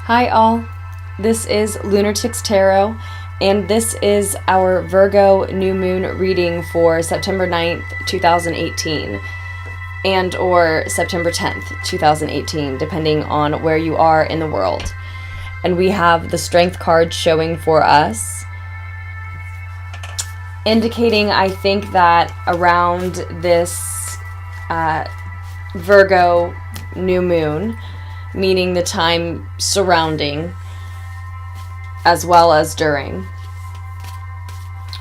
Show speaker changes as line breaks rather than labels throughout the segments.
Hi all, this is LunarticksTarot, and this is our Virgo new moon reading for September 9th, 2018, and or September 10th, 2018, depending on where you are in the world. And we have the Strength card showing for us, indicating, I think, that around this Virgo new moon, meaning the time surrounding as well as during,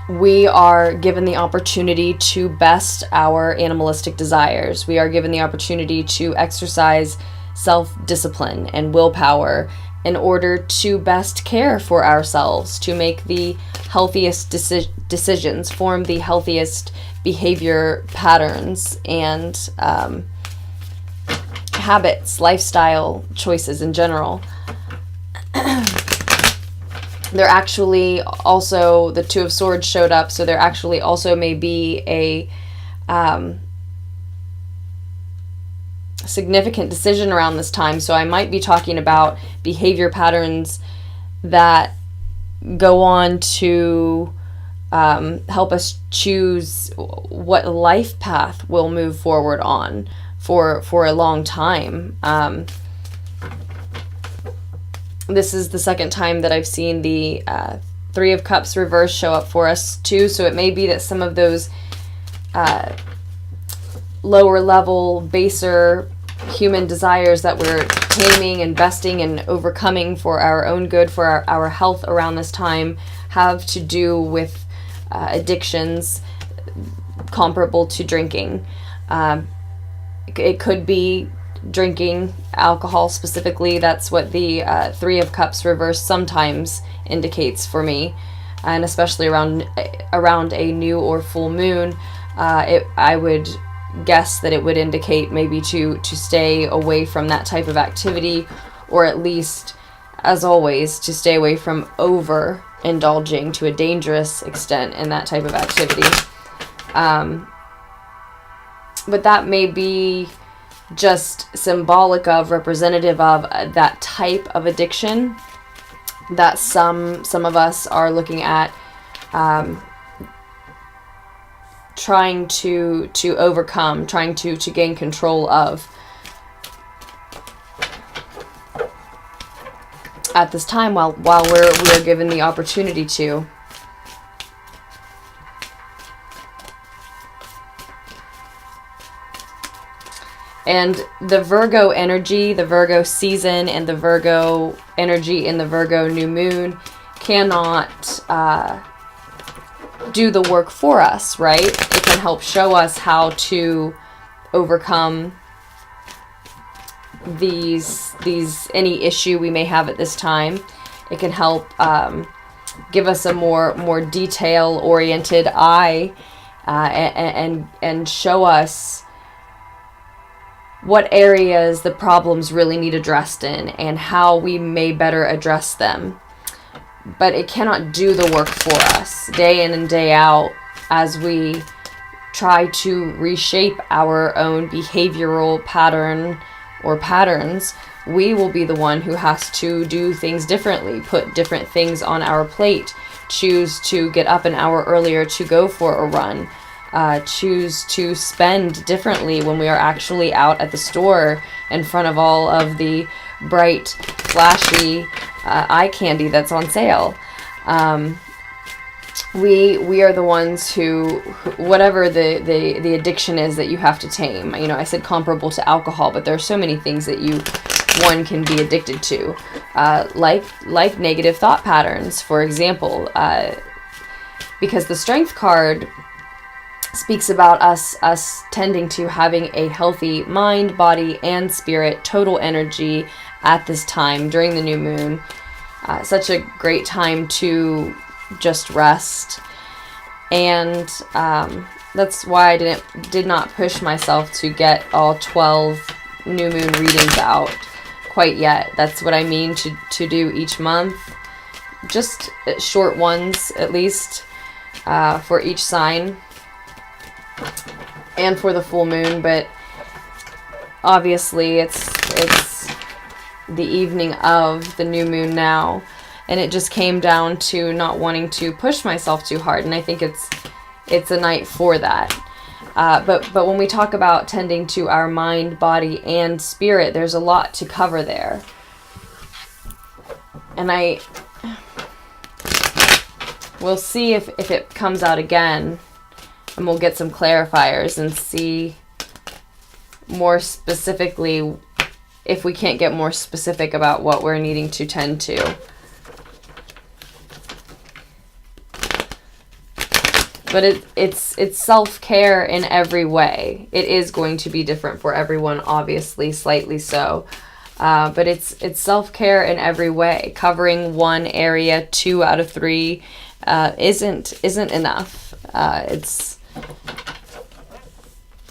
we are given the opportunity to best our animalistic desires. We are given the opportunity to exercise self-discipline and willpower in order to best care for ourselves, to make the healthiest decisions, form the healthiest behavior patterns and habits, lifestyle choices in general. There actually also, the Two of Swords showed up, so there actually also may be a significant decision around this time. So I might be talking about behavior patterns that go on to help us choose what life path we'll move forward on for a long time. This is the second time that I've seen the Three of Cups reverse show up for us too, so it may be that some of those lower level, baser human desires that we're taming, investing, and overcoming for our own good, for our health around this time, have to do with addictions comparable to drinking. It could be drinking alcohol specifically. That's what the Three of Cups reverse sometimes indicates for me, and especially around a new or full moon, I would guess that it would indicate maybe to stay away from that type of activity, or at least, as always, to stay away from over indulging to a dangerous extent in that type of activity. But that may be just symbolic of, representative of that type of addiction that some of us are looking at trying to overcome, trying to gain control of at this time, while we're given the opportunity to. And the Virgo energy, the Virgo season, and the Virgo energy in the Virgo new moon cannot do the work for us, right? It can help show us how to overcome any issue we may have at this time. It can help give us a more detail-oriented eye and show us what areas the problems really need addressed in and how we may better address them. But it cannot do the work for us day in and day out as we try to reshape our own behavioral pattern or patterns. We will be the one who has to do things differently, put different things on our plate, choose to get up an hour earlier to go for a run, choose to spend differently when we are actually out at the store in front of all of the bright, flashy eye candy that's on sale. We are the ones who whatever the addiction is that you have to tame. You know, I said comparable to alcohol, but there are so many things that one can be addicted to, like negative thought patterns, for example, because the Strength card speaks about us tending to having a healthy mind, body, and spirit, total energy at this time during the new moon. Such a great time to just rest, and that's why I did not push myself to get all 12 new moon readings out quite yet. That's what I mean to do each month, just short ones at least for each sign and for the full moon. But obviously it's the evening of the new moon now, and it just came down to not wanting to push myself too hard, and I think it's a night for that. But when we talk about tending to our mind, body, and spirit, there's a lot to cover there. And we'll see if it comes out again, and we'll get some clarifiers and see more specifically if we can't get more specific about what we're needing to tend to. But it's self-care in every way. It is going to be different for everyone, obviously, slightly so. But it's self-care in every way. Covering one area 2 out of 3 isn't enough.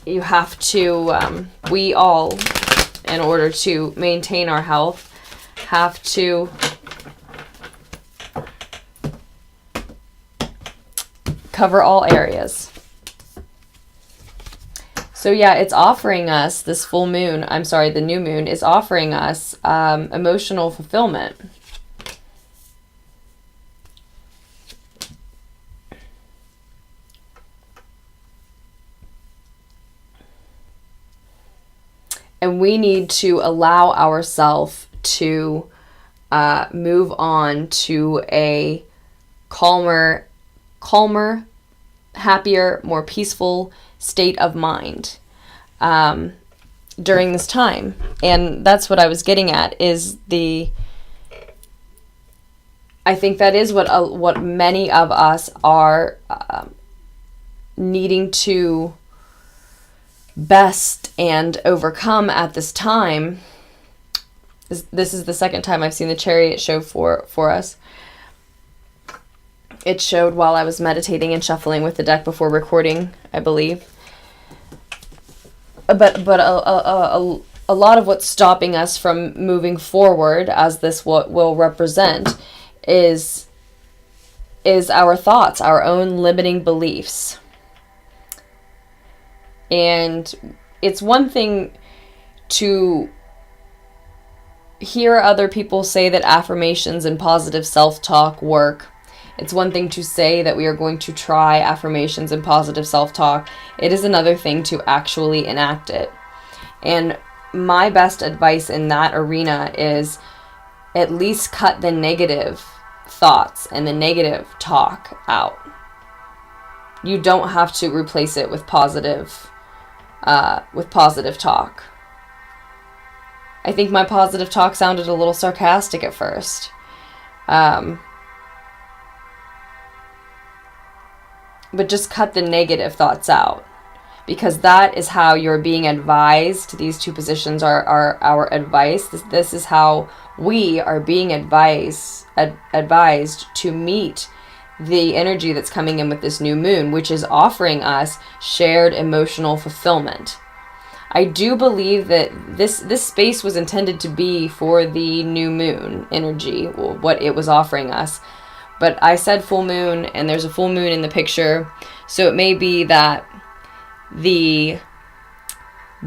You have to, we all, in order to maintain our health, have to cover all areas. So yeah, it's offering us, this full moon, the new moon is offering us emotional fulfillment. And we need to allow ourselves to move on to a calmer, happier, more peaceful state of mind during this time. And that's what I was getting at, is I think that is what many of us are needing to best and overcome at this time. This is the second time I've seen the Chariot show for us. It showed while I was meditating and shuffling with the deck before recording, I believe. But a lot of what's stopping us from moving forward, as this what will represent, is our thoughts, our own limiting beliefs. And it's one thing to hear other people say that affirmations and positive self-talk work. It's one thing to say that we are going to try affirmations and positive self-talk. It is another thing to actually enact it. And my best advice in that arena is at least cut the negative thoughts and the negative talk out. You don't have to replace it with positive talk. I think my positive talk sounded a little sarcastic at first. But just cut the negative thoughts out, because that is how you're being advised. These two positions are our advice. This is how we are being advised to meet the energy that's coming in with this new moon, which is offering us shared emotional fulfillment. I do believe that this space was intended to be for the new moon energy, what it was offering us. But I said full moon, and there's a full moon in the picture, so it may be that the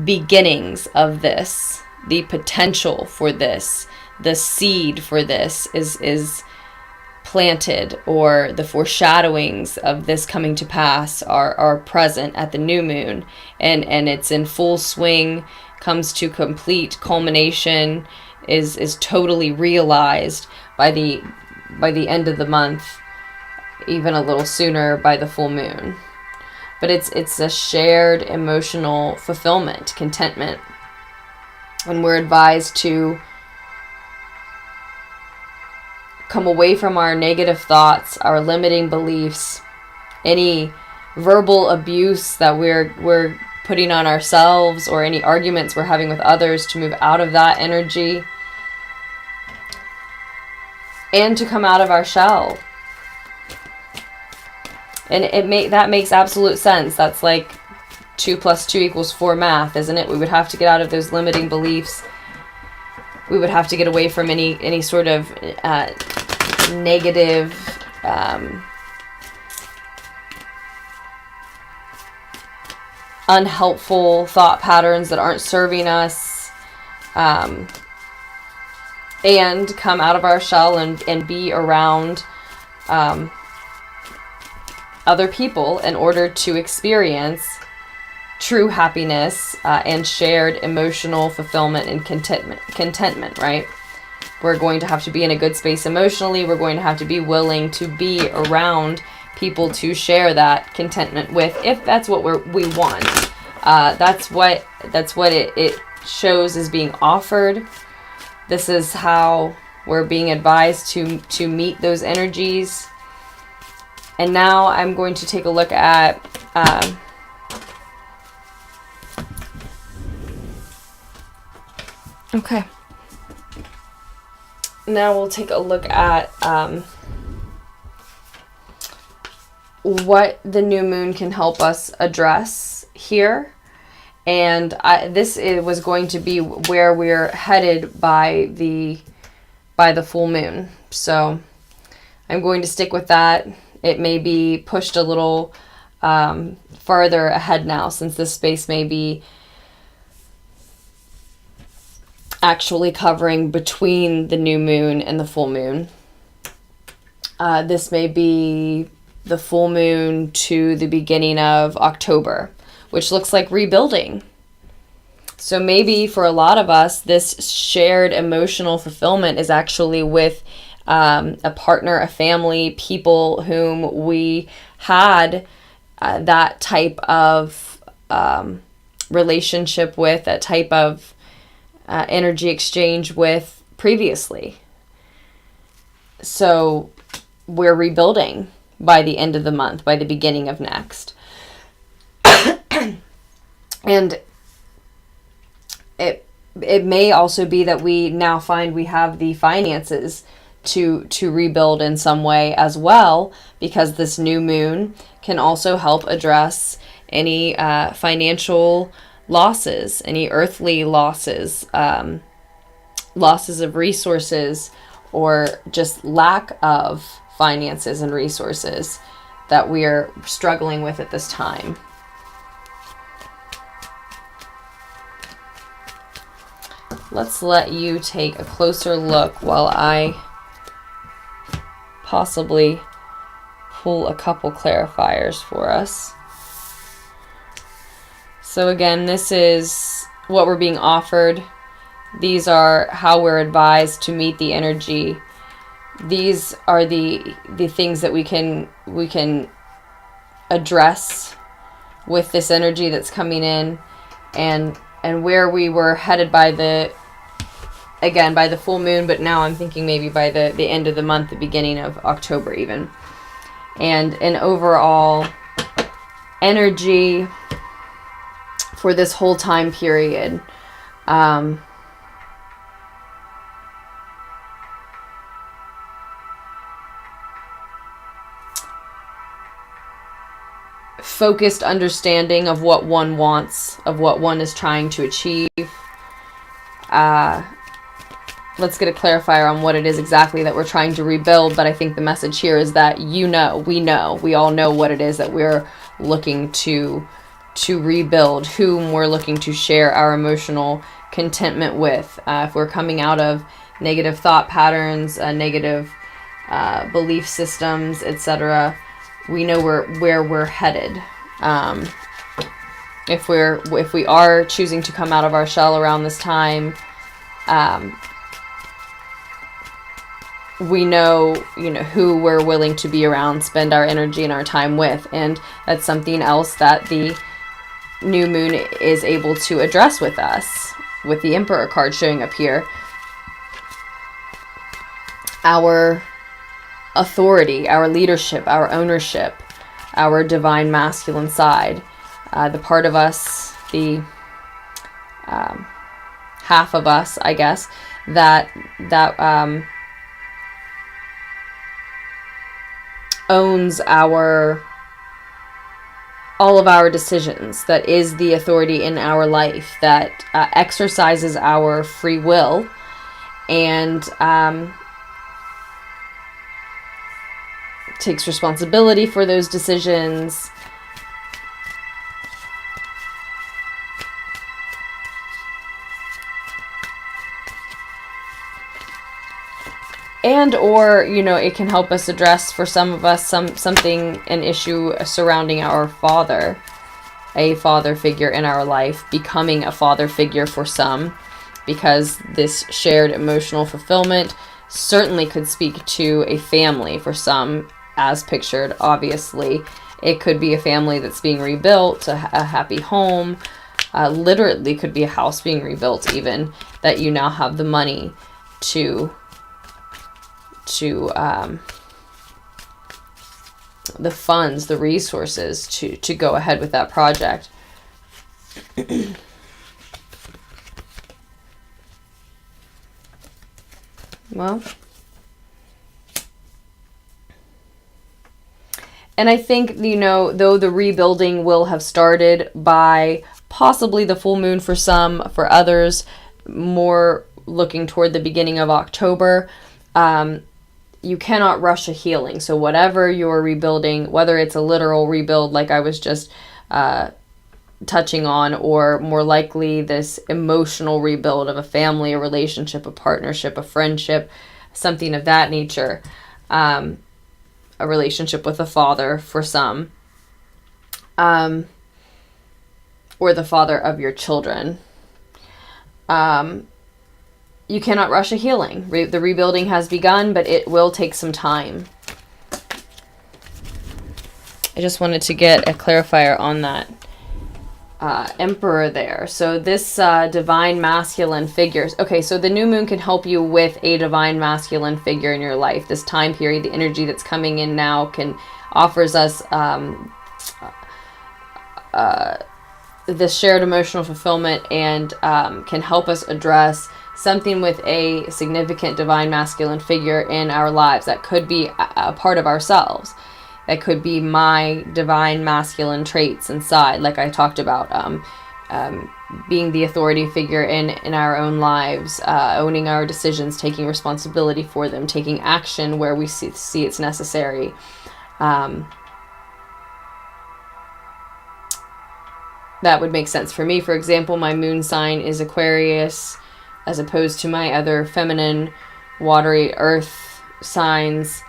beginnings of this, the potential for this, the seed for this is planted, or the foreshadowings of this coming to pass are present at the new moon, and it's in full swing, comes to complete culmination, is totally realized by the end of the month, even a little sooner by the full moon. But it's a shared emotional fulfillment, contentment, and we're advised to come away from our negative thoughts, our limiting beliefs, any verbal abuse that we're putting on ourselves, or any arguments we're having with others, to move out of that energy and to come out of our shell. And that makes absolute sense. That's like 2 + 2 = 4 math, isn't it? We would have to get out of those limiting beliefs. We would have to get away from any sort of negative unhelpful thought patterns that aren't serving us. and come out of our shell and be around other people in order to experience true happiness and shared emotional fulfillment and contentment, right? We're going to have to be in a good space emotionally. We're going to have to be willing to be around people to share that contentment with, if that's what we want. That's what it shows as being offered. This is how we're being advised to meet those energies. And now I'm going to take a look at okay. Now we'll take a look at what the new moon can help us address here. And this was going to be where we're headed by the full moon. So I'm going to stick with that. It may be pushed a little farther ahead now, since this space may be actually covering between the new moon and the full moon. This may be the full moon to the beginning of October, which looks like rebuilding. So maybe for a lot of us, this shared emotional fulfillment is actually with a partner, a family, people whom we had that type of relationship with, that type of energy exchange with previously. So we're rebuilding by the end of the month, by the beginning of next. And it may also be that we now find we have the finances to rebuild in some way as well, because this new moon can also help address any financial losses, any earthly losses, losses of resources, or just lack of finances and resources that we are struggling with at this time. Let's let you take a closer look while I possibly pull a couple clarifiers for us. So again, this is what we're being offered. These are how we're advised to meet the energy. These are the things that we can address with this energy that's coming in, and where we were headed by the full moon, but now I'm thinking maybe by the end of the month, the beginning of October even. And an overall energy for this whole time period. Focused understanding of what one wants, of what one is trying to achieve. Let's get a clarifier on what it is exactly that we're trying to rebuild, but I think the message here is that we all know what it is that we're looking to rebuild, whom we're looking to share our emotional contentment with. If we're coming out of negative thought patterns, negative belief systems, etc., we know where we're headed. If we are choosing to come out of our shell around this time, we know who we're willing to be around, spend our energy and our time with, and that's something else that the new moon is able to address with us, with the Emperor card showing up here. Our authority, our leadership, our ownership, our divine masculine side, the part of us, the half of us, I guess, that owns all of our decisions, that is the authority in our life, that exercises our free will, and takes responsibility for those decisions. And or, you know, it can help us address, for some of us, an issue surrounding our father, a father figure in our life, becoming a father figure for some, because this shared emotional fulfillment certainly could speak to a family for some, as pictured. Obviously, it could be a family that's being rebuilt, a happy home, literally could be a house being rebuilt even, that you now have the money to the funds, the resources to go ahead with that project. Well, and I think, you know, though the rebuilding will have started by possibly the full moon for some, for others more looking toward the beginning of October, you cannot rush a healing. So whatever you're rebuilding, whether it's a literal rebuild like I was just touching on, or more likely this emotional rebuild of a family, a relationship, a partnership, a friendship, something of that nature, a relationship with a father for some, or the father of your children. You cannot rush a healing. The rebuilding has begun, but it will take some time. I just wanted to get a clarifier on that Emperor there. So this divine masculine figures. Okay, so the new moon can help you with a divine masculine figure in your life. This time period, the energy that's coming in now offers us this shared emotional fulfillment, and can help us address something with a significant divine masculine figure in our lives. That could be a part of ourselves. That could be my divine masculine traits inside, like I talked about, being the authority figure in our own lives, owning our decisions, taking responsibility for them, taking action where we see it's necessary. That would make sense for me. For example, my moon sign is Aquarius, as opposed to my other feminine, watery earth signs.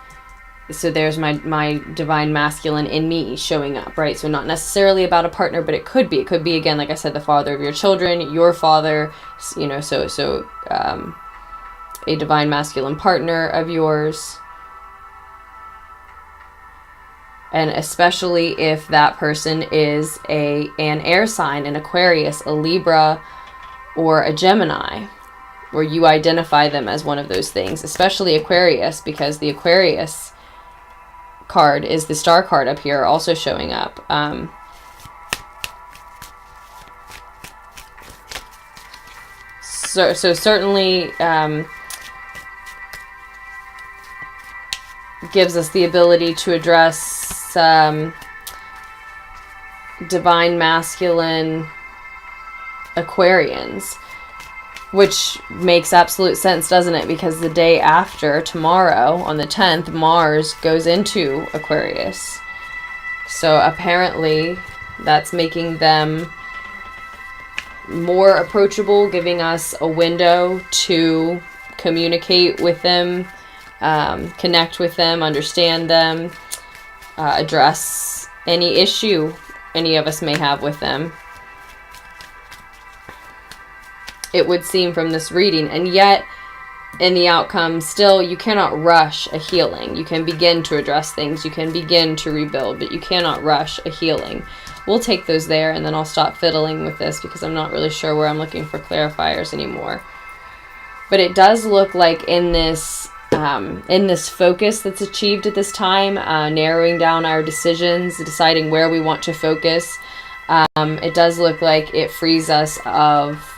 So there's my divine masculine in me showing up, right? So not necessarily about a partner, but it could be. It could be, again, like I said, the father of your children, your father, you know, so a divine masculine partner of yours. And especially if that person is an air sign, an Aquarius, a Libra, or a Gemini, where you identify them as one of those things, especially Aquarius, because the Aquarius card is the star card up here also showing up. So certainly gives us the ability to address divine masculine Aquarians, which makes absolute sense, doesn't it? Because the day after, tomorrow, on the 10th, Mars goes into Aquarius. So apparently that's making them more approachable, giving us a window to communicate with them, connect with them, understand them, address any issue any of us may have with them. It would seem from this reading. And yet, in the outcome, still, you cannot rush a healing. You can begin to address things. You can begin to rebuild, but you cannot rush a healing. We'll take those there, and then I'll stop fiddling with this because I'm not really sure where I'm looking for clarifiers anymore. But it does look like in this focus that's achieved at this time, narrowing down our decisions, deciding where we want to focus, it does look like it frees us of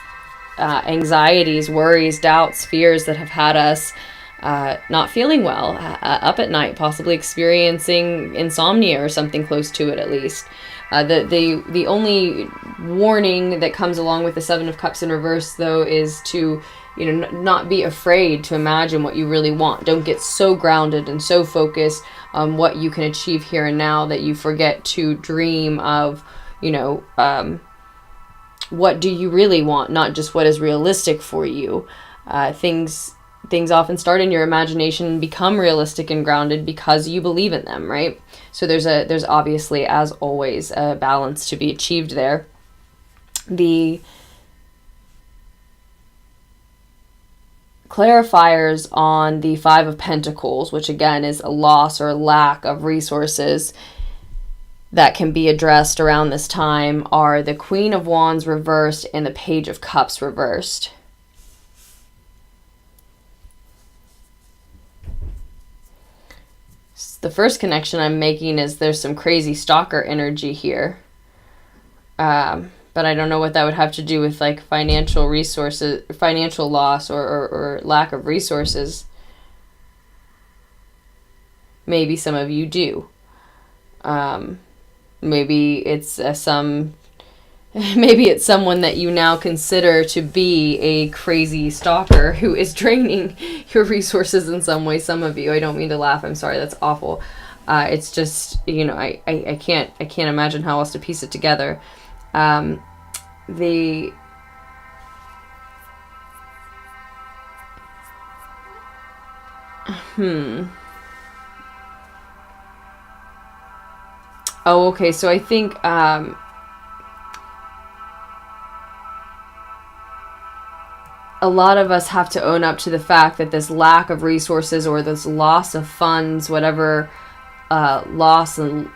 anxieties, worries, doubts, fears that have had us not feeling well, up at night, possibly experiencing insomnia or something close to it at least. The only warning that comes along with the Seven of Cups in reverse, though, is to not be afraid to imagine what you really want. Don't get so grounded and so focused on what you can achieve here and now that you forget to dream of, what do you really want, not just what is realistic for you. Things things often start in your imagination and become realistic and grounded because you believe in them, right? So there's obviously, as always, a balance to be achieved there. The clarifiers on the Five of Pentacles, which again is a loss or a lack of resources that can be addressed around this time, are the Queen of Wands reversed and the Page of Cups reversed. The first connection I'm making is there's some crazy stalker energy here. But I don't know what that would have to do with like financial resources, financial loss, or lack of resources. Maybe some of you do. Maybe it's maybe it's someone that you now consider to be a crazy stalker who is draining your resources in some way. Some of you, I don't mean to laugh. I'm sorry. That's awful. It's just, you know, I can't imagine how else to piece it together. Oh, okay. So I think, a lot of us have to own up to the fact that this lack of resources or this loss of funds, whatever loss and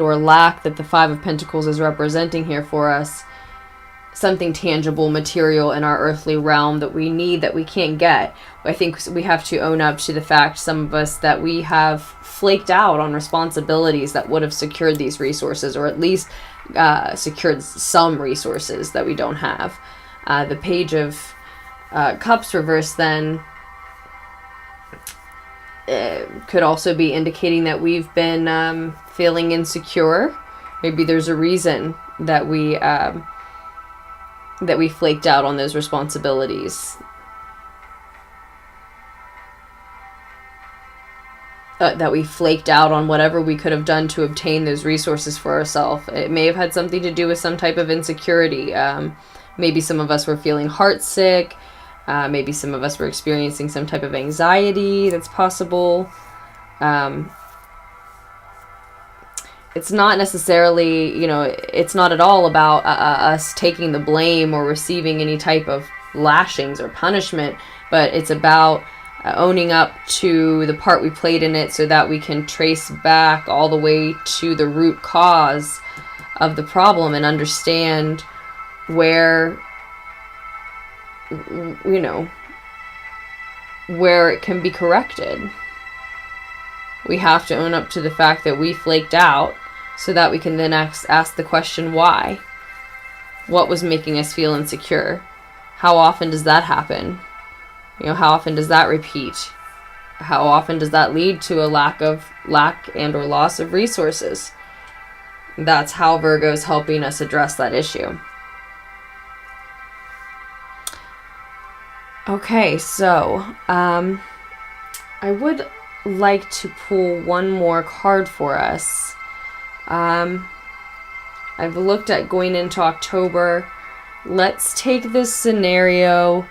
or lack that the Five of Pentacles is representing here for us, something tangible, material in our earthly realm that we need, that we can't get. I think we have to own up to the fact, some of us, that we have flaked out on responsibilities that would have secured these resources, or at least secured some resources that we don't have. The Page of Cups reversed then could also be indicating that we've been feeling insecure. Maybe there's a reason that we flaked out on those responsibilities. That we flaked out on whatever we could have done to obtain those resources for ourselves. It may have had something to do with some type of insecurity. Maybe some of us were feeling heartsick. Maybe some of us were experiencing some type of anxiety. That's possible. It's not necessarily, you know, it's not at all about us taking the blame or receiving any type of lashings or punishment, but it's about owning up to the part we played in it so that we can trace back all the way to the root cause of the problem and understand where, you know, where it can be corrected. We have to own up to the fact that we flaked out so that we can then ask the question, why? What was making us feel insecure? How often does that happen? You know, how often does that repeat? How often does that lead to a lack and or loss of resources? That's how Virgo is helping us address that issue. Okay, so I would like to pull one more card for us. I've looked at going into October. Let's take this scenario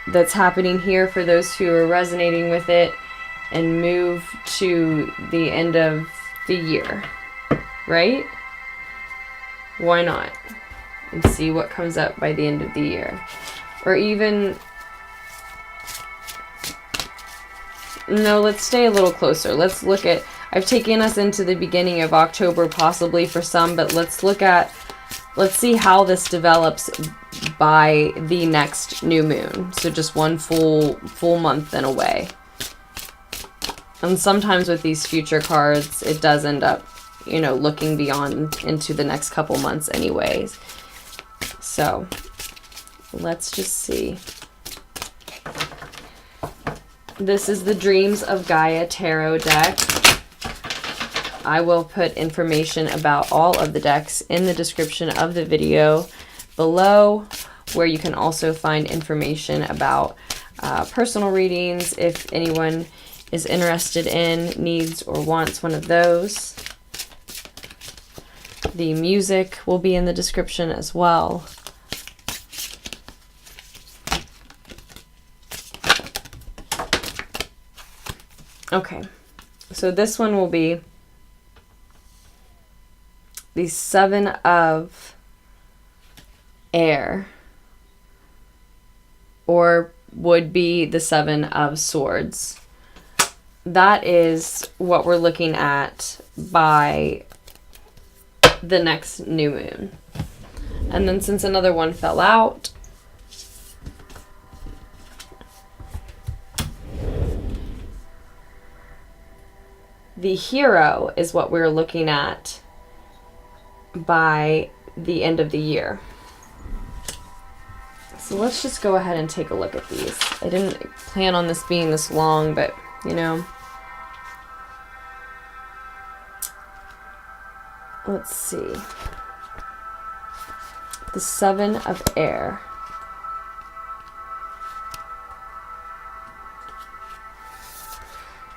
that's happening here for those who are resonating with it and move to the end of the year, right? Why not? And see what comes up by the end of the year. Or even, no, let's stay a little closer. Let's look at, I've taken us into the beginning of October possibly for some, but let's see how this develops by the next new moon. So just one full month in a way. And sometimes with these future cards, it does end up, you know, looking beyond into the next couple months anyways. So let's just see. This is the Dreams of Gaia Tarot deck. I will put information about all of the decks in the description of the video below, where you can also find information about personal readings if anyone is interested in, needs, or wants one of those. The music will be in the description as well. Okay, so this one will be the 7 of air, or would be the 7 of swords. That is what we're looking at by the next new moon. And then since another one fell out, the hero is what we're looking at by the end of the year. So let's just go ahead and take a look at these. I didn't plan on this being this long, but you know. Let's see. The 7 of air.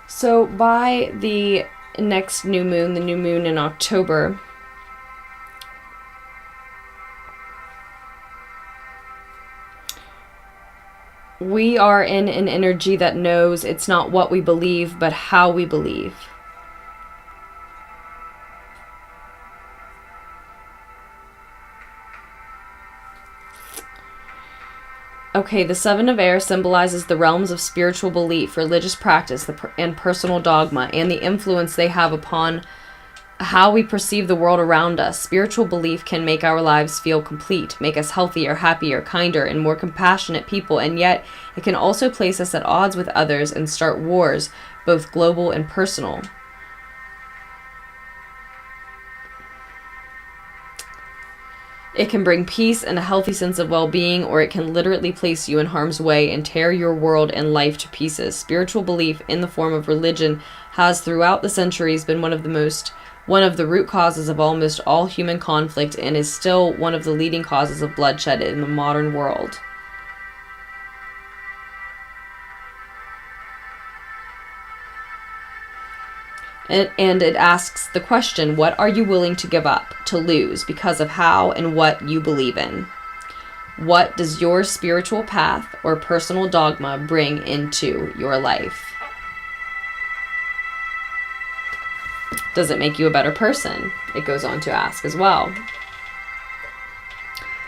So by the next new moon, the new moon in October, we are in an energy that knows it's not what we believe, but how we believe. Okay, the 7 of air symbolizes the realms of spiritual belief, religious practice, and personal dogma, and the influence they have upon how we perceive the world around us. Spiritual belief can make our lives feel complete, make us healthier, happier, kinder, and more compassionate people, and yet it can also place us at odds with others and start wars, both global and personal. It can bring peace and a healthy sense of well-being, or it can literally place you in harm's way and tear your world and life to pieces. Spiritual belief in the form of religion has throughout the centuries been one of the root causes of almost all human conflict, and is still one of the leading causes of bloodshed in the modern world. And it asks the question, what are you willing to give up, to lose, because of how and what you believe in? What does your spiritual path or personal dogma bring into your life? Does it make you a better person? It goes on to ask as well.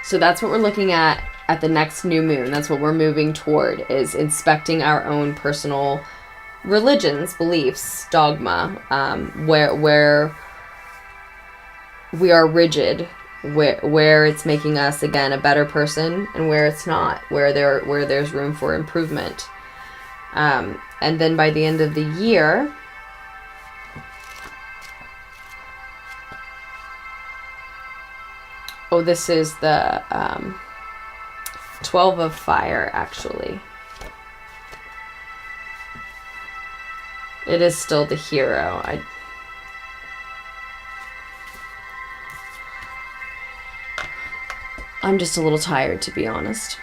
So that's what we're looking at the next new moon. That's what we're moving toward, is inspecting our own personal religions, beliefs, dogma, where we are rigid, where it's making us again a better person, and where it's not, where there's room for improvement. And then by the end of the year, oh, this is the 12 of fire, actually. It is still the hero. I'm just a little tired, to be honest.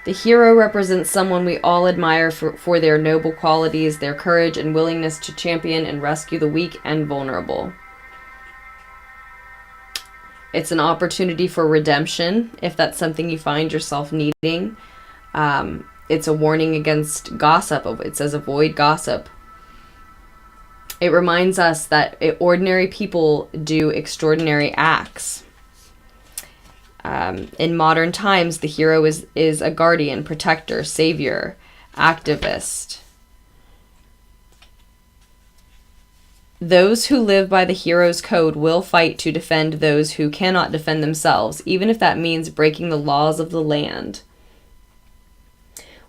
The hero represents someone we all admire for their noble qualities, their courage and willingness to champion and rescue the weak and vulnerable. It's an opportunity for redemption, if that's something you find yourself needing. It's a warning against gossip. It says avoid gossip. It reminds us that ordinary people do extraordinary acts. In modern times, the hero is a guardian, protector, savior, activist. Those who live by the hero's code will fight to defend those who cannot defend themselves, even if that means breaking the laws of the land.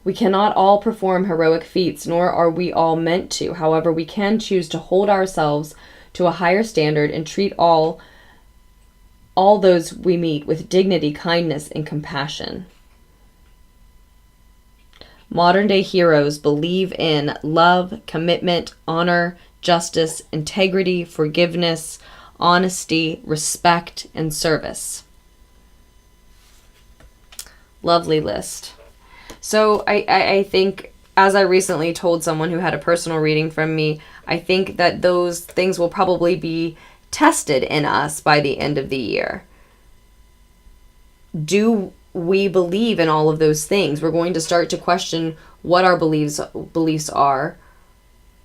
We cannot all perform heroic feats, nor are we all meant to. However, we can choose to hold ourselves to a higher standard and treat all those we meet with dignity, kindness, and compassion. Modern-day heroes believe in love, commitment, honor, justice, integrity, forgiveness, honesty, respect, and service. Lovely list. So I think, as I recently told someone who had a personal reading from me, I think that those things will probably be tested in us by the end of the year. do we believe in all of those things? We're going to start to question what our beliefs are.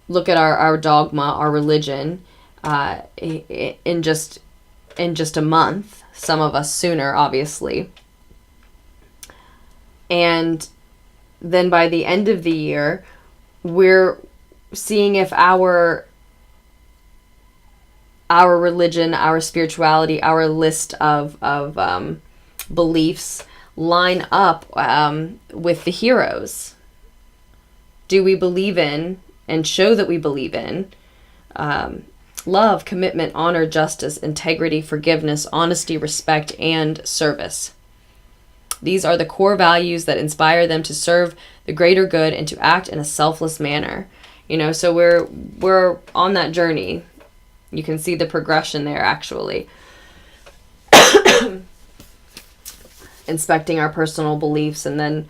Look at our dogma, our religion, in just a month. Some of us sooner, obviously. And then by the end of the year, we're seeing if our religion, our spirituality, our list of beliefs line up with the heroes. Do we believe in and show that we believe in love, commitment, honor, justice, integrity, forgiveness, honesty, respect, and service? These are the core values that inspire them to serve the greater good and to act in a selfless manner. You know, so we're on that journey. You can see the progression there, actually. Inspecting our personal beliefs and then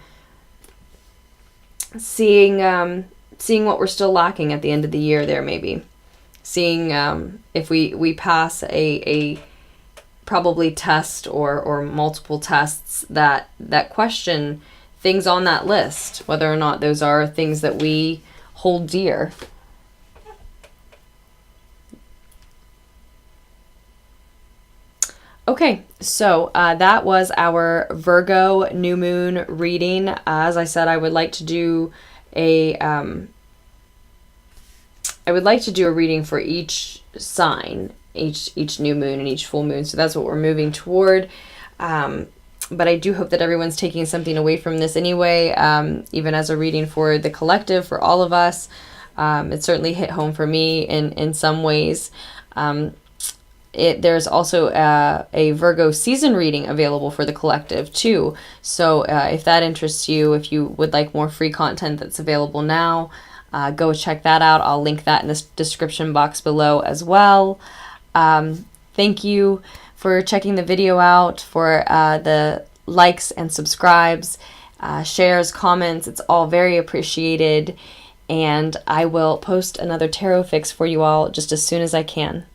seeing what we're still lacking at the end of the year there, maybe. Seeing if we pass a probably test or multiple tests that question things on that list, whether or not those are things that we hold dear. Okay, so that was our Virgo new moon reading. As I said, I would like to do a reading for each sign, each new moon and each full moon. So that's what we're moving toward. But I do hope that everyone's taking something away from this anyway, even as a reading for the collective, for all of us. It certainly hit home for me in some ways. There's also a Virgo season reading available for the collective too. So if that interests you, if you would like more free content that's available now, go check that out. I'll link that in the description box below as well. Thank you for checking the video out, for the likes and subscribes, shares, comments. It's all very appreciated. And I will post another tarot fix for you all just as soon as I can.